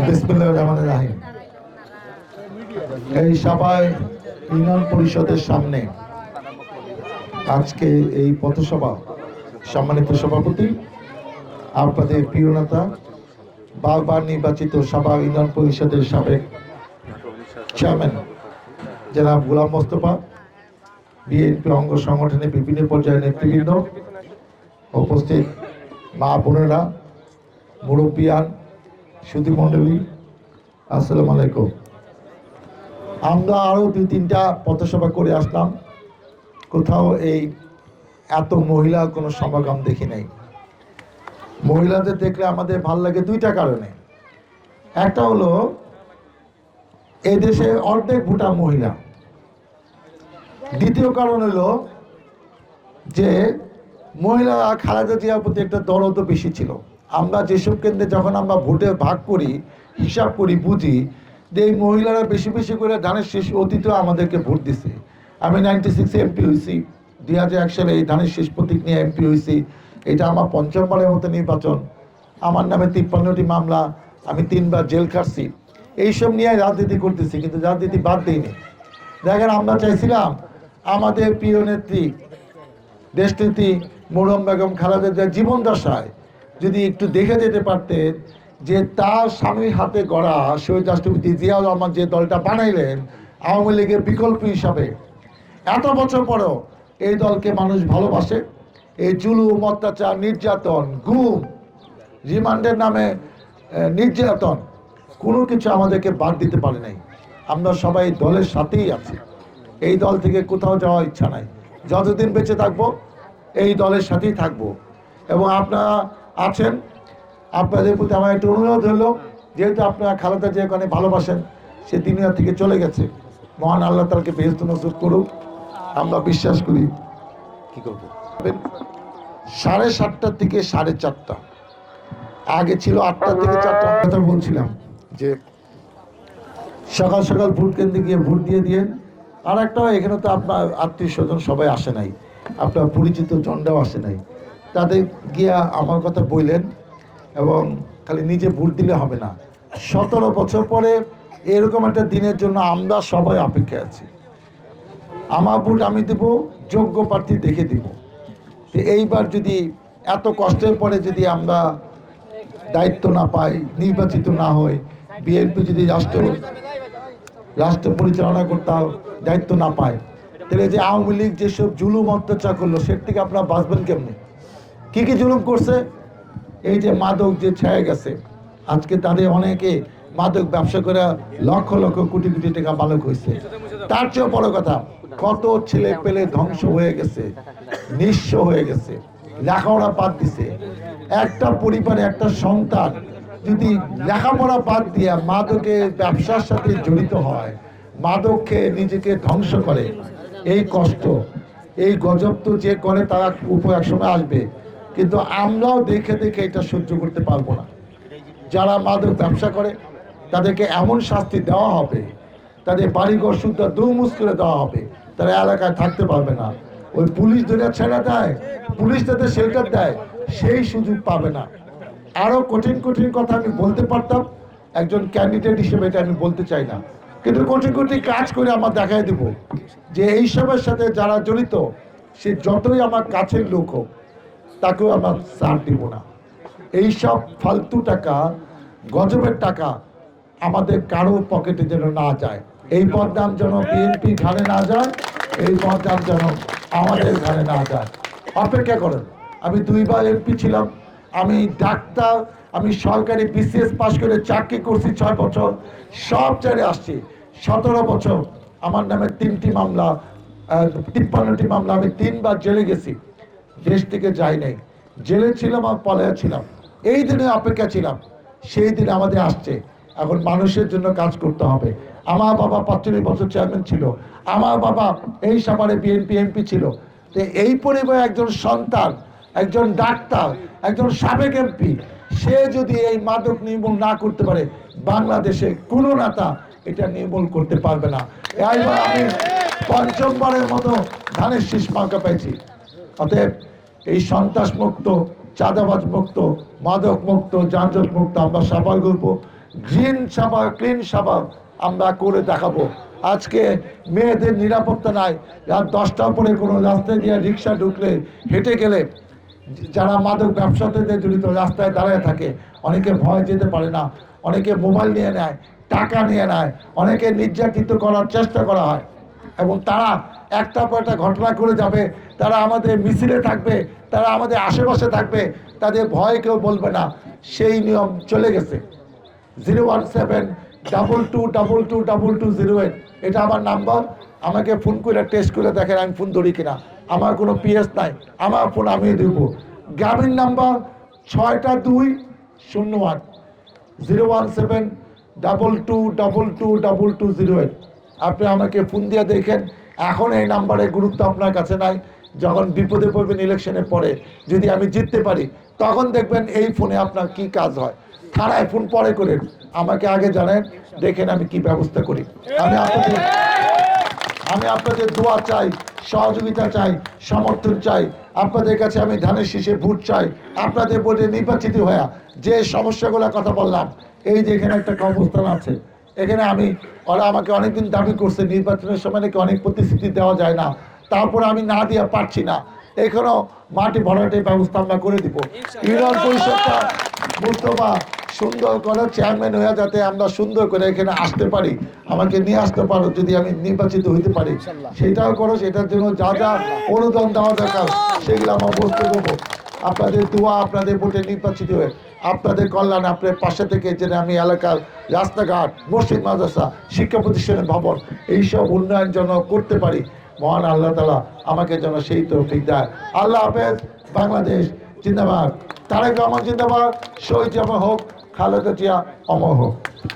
বিসমিল্লাহির রহমানির রহিম। এই সভায় ইউনিয়ন পরিষদের সামনে আজকে এই পথসভা সম্মানিত সভাপতি, আপনাদের প্রিয় নেতা, বারবার নির্বাচিত সভা ইউনিয়ন পরিষদের সাবেক চেয়ারম্যান জনাব গোলাম মোস্তফা, বিএনপি অঙ্গ সংগঠনের বিভিন্ন পর্যায়ের নেতৃবৃন্দ, উপস্থিত মা বোনেরা, মুরব্বিয়ান, সুধীমণ্ডলী, আসসালামু আলাইকুম। আমরা আরও 2-3টা পথসভা করে আসলাম, কোথাও এই এত মহিলা কোনো সমাগম দেখি নাই। মহিলাদের দেখলে আমাদের ভাল লাগে 2টা কারণে। একটা হলো এই দেশে অর্ধেক ভোটা মহিলা। দ্বিতীয় কারণ হলো যে মহিলারা খালেদা জিয়ার প্রতি একটা দরদ বেশি ছিল। আমরা যেসব কেন্দ্রে যখন আমরা ভোটে ভাগ করি, হিসাব করি, বুঝি যে এই মহিলারা বেশি বেশি করে ধানের শেষ অতীতেও আমাদেরকে ভোট দিছে। আমি 96-এ এমপি হয়েছি, 2001 সালে এই ধানের শেষ প্রতীক নিয়ে এমপি হয়েছি। এটা আমার 5মবারের মতো নির্বাচন। আমার নামে 53টি মামলা, আমি 3বার জেল খাটছি। এইসব নিয়ে রাজনীতি করতেছি, কিন্তু রাজনীতি বাদ দিইনি। দেখেন, আমরা চাইছিলাম আমাদের প্রিয় নেত্রী দেশনেত্রী মরহুম বেগম খালেদা জিয়ার জীবন দশায় যদি একটু দেখে যেতে পারতেন যে তার স্বামীর হাতে গড়া শহীদ রাষ্ট্রপতি জিয়াউর রহমান যে দলটা বানাইলেন আওয়ামী লীগের বিকল্প হিসাবে, এত বছর পরেও এই দলকে মানুষ ভালোবাসে। এই জুলুম, অত্যাচার, নির্যাতন, গুম, রিমান্ডের নামে নির্যাতন, কোনো কিছু আমাদেরকে বাদ দিতে পারে নাই। আমরা সবাই দলের সাথেই আছি। এই দল থেকে কোথাও যাওয়ার ইচ্ছা নাই। যতদিন বেঁচে থাকবো এই দলের সাথেই থাকবো। এবং আপনারা আছেন, আপনাদের প্রতি আমার একটা অনুরোধ হলো, যেহেতু আপনারা খালেদা জিয়াকে অনেক ভালোবাসেন, সে দুনিয়া থেকে চলে গেছে, মহান আল্লাহ তাআলাকে বেহেশত নসিব করুক। আমরা বিশ্বাস করি কি করবো 7:30 থেকে 4:30, আগে ছিল 8টা থেকে 4টা। কথা বলছিলাম যে সকাল সকাল ভোট কেন্দ্রে গিয়ে ভোট দিয়ে দিয়েন। আর একটা, এখানে তো আপনার আত্মীয় স্বজন সবাই আসে নাই, আপনার পরিচিত জনরাও আসে নাই, তাদের গিয়া আমার কথা বললেন। এবং খালি নিজে ভোট দিলে হবে না, 17 বছর পরে এরকম একটা দিনের জন্য আমরা সবাই অপেক্ষায় আছি। আমার ভোট আমি দেব, যোগ্য প্রার্থী দেখে দিব। এইবার যদি এত কষ্টের পরে যদি আমরা দায়িত্ব না পাই, নির্বাচিত না হই, বিএনপি যদি রাষ্ট্র পরিচালনা করতে দায়িত্ব না পায়, তাহলে যে আওয়ামী লীগ যেসব জুলুম অত্যাচার করলো সের থেকে আপনারা বাঁচবেন কেমনি? কি কি জুলুম করছে? এই যে মাদক যে ছেয়ে গেছে, আজকে তাদের অনেকে মাদক ব্যবসা করে লক্ষ লক্ষ কোটি কোটি টাকা মালিক হয়েছে। তার চেয়েও বড় কথা, কত ছেলে পেলে ধ্বংস হয়ে গেছে, নিঃস্ব হয়ে গেছে, লেখাপড়া বাদ দিছে। একটা পরিবারে একটা সন্তান যদি লেখাপড়া বাদ দিয়ে মাদকের ব্যবসার সাথে জড়িত হয়, মাদক খেয়ে নিজেকে ধ্বংস করে, এই কষ্ট, এই গজব তো যে করে তারা উপর এক সময় আসবে। কিন্তু আমরাও দেখে দেখে এটা সহ্য করতে পারবো না। যারা মাদক ব্যবসা করে তাদেরকে এমন শাস্তি দেওয়া হবে, তাদের বাড়িঘর শুদ্ধ দুমুস করে দেওয়া হবে, তারা এলাকায় থাকতে পারবে না। ওই পুলিশ ধরে ছেড়ে দেয়, পুলিশ তাদের শেল্টার দেয়, সেই সুযোগ পাবে না। আরো কঠিন কঠিন কথা আমি বলতে পারতাম, একজন ক্যান্ডিডেট হিসেবে এটা আমি বলতে চাই না, কিন্তু কঠিন কঠিন কাজ করে আমার দেখাই দেব যে এইসবের সাথে যারা জড়িত, সে যতই আমার কাছের লোক হোক, তাকেও আমার ছাড় দিব না। এইসব ফালতু টাকা, গজবের টাকা আমাদের কারো পকেটে যেন না যায়। এই বদনাম যেন বিএনপি ঘাড়ে না যায়, এই বদনাম যেন আমাদের ঘাড়ে না যায়। অপেক্ষা করেন, আমি 2বার এমপি ছিলাম, আমি ডাক্তার, আমি সরকারি বিসিএস পাশ করে চাকরি করছি 6 বছর, সব জায়গায় আসছি। 17 বছর আমার নামে 3টি মামলা, 53টি মামলা, আমি 3বার জেলে গেছি, দেশ থেকে যাই নাই, জেলে ছিলাম আর পলায়া ছিলাম। এই দিনে অপেক্ষা ছিলাম, সেই দিন আমাদের আসছে। এখন মানুষের জন্য কাজ করতে হবে। আমার বাবা 45 বছর চেয়ারম্যান ছিল, আমার বাবা এই সাভারে বিএনপি এমপি ছিল। তো এই পরিবারে একজন সন্তান, একজন ডাক্তার, একজন সাবেক এমপি, সে যদি এই মাদক নির্মূল না করতে পারে, বাংলাদেশে কোনো নেতা এটা নির্মূল করতে পারবে না। এইবার আমি 5মবারের মতো ধানের শীষ মার্কা পাইছি। অতএব এই সন্ত্রাস মুক্ত, চাঁদাবাজ মুক্ত, মাদক মুক্ত, যানজট মুক্ত আমরা সফল করবো। গ্রিন সাভার, ক্লিন সাভার আমরা করে দেখাবো। আজকে মেয়েদের নিরাপত্তা নাই। রাত 10টার পরে কোনো রাস্তায় দিয়ে রিক্সা ঢুকলে, হেঁটে গেলে, যারা মাদক ব্যবসাতে জড়িত রাস্তায় দাঁড়িয়ে থাকে, অনেকে ভয় যেতে পারে না, অনেকে মোবাইল নিয়ে নেয়, টাকা নিয়ে নেয়, অনেকে নির্যাতিত করার চেষ্টা করা হয় এবং তারা একটার পর একটা ঘটনা করে যাবে। তারা আমাদের মিছিলে থাকবে, তারা আমাদের আশেপাশে থাকবে, তাদের ভয় কেউ বলবে না। সেই নিয়ম চলে গেছে। 01722222208 এটা আমার নাম্বার। আমাকে ফোন করে টেস্ট করে দেখেন আমি ফোন ধরি কিনা। আমার কোনো পিএস নাই, আমার ফোন আমি দেব। গ্রামীণ নাম্বার 6208 01722222208। আপনি আমাকে ফোন দিয়ে দেখেন। এখন এই নাম্বারের গুরুত্ব আপনার কাছে নাই। যখন বিপদে পড়বেন ইলেকশনের পরে, যদি আমি জিততে পারি, তখন দেখবেন এই ফোনে আপনার কি কাজ হয়। থানায় ফোন পরে করেন, আমাকে আগে জানেন, দেখেন আমি কি ব্যবস্থা করি। আমি আপনাদের দোয়া চাই, সহযোগিতা চাই, সমর্থন চাই। আপনাদের কাছে আমি ধানের শীষে ভোট চাই। আপনাদের ভোটে নির্বাচিত হয়ে যে সমস্যাগুলোর কথা বললাম, এই যে এখানে একটা কবরস্থান আছে, এখানে ওরা আমাকে অনেকদিন দাবি করছে নির্বাচনের সময় নাকি অনেক প্রতিশ্রুতি দেওয়া যায় না, তারপরে আমি না দিয়ে পারছি না। এখনো মাটি ভরাটের ব্যবস্থা আমরা করে দিব। ইউনিয়ন পরিষদটা মুস্তফা সুন্দর করে চেয়ারম্যান হয়ে, যাতে আমরা সুন্দর করে এখানে আসতে পারি, আমাকে নিয়ে আসতে পারো যদি আমি নির্বাচিত হইতে পারি, সেটাও করো। সেটার জন্য যা যা অনুদান দেওয়া দরকার সেগুলো আমরা বসতে দেবো। আপনাদের দোয়া, আপনাদের ভোটে নির্বাচিত হয়ে আপনাদের কল্যাণ, আপনার পাশে থেকে যেন আমি এলাকার রাস্তাঘাট, মসজিদ, মাদ্রাসা, শিক্ষা প্রতিষ্ঠানের ভবন এইসব উন্নয়ন যেন করতে পারি। মহান আল্লাহ তাআলা আমাকে যেন সেই তৌফিক দেয়। আল্লাহ হাফেজ। বাংলাদেশ জিন্দাবাদ। তারেক রহমান জিন্দাবাদ। শহীদ জামা হোক, খালেদা জিয়া অমর হোক।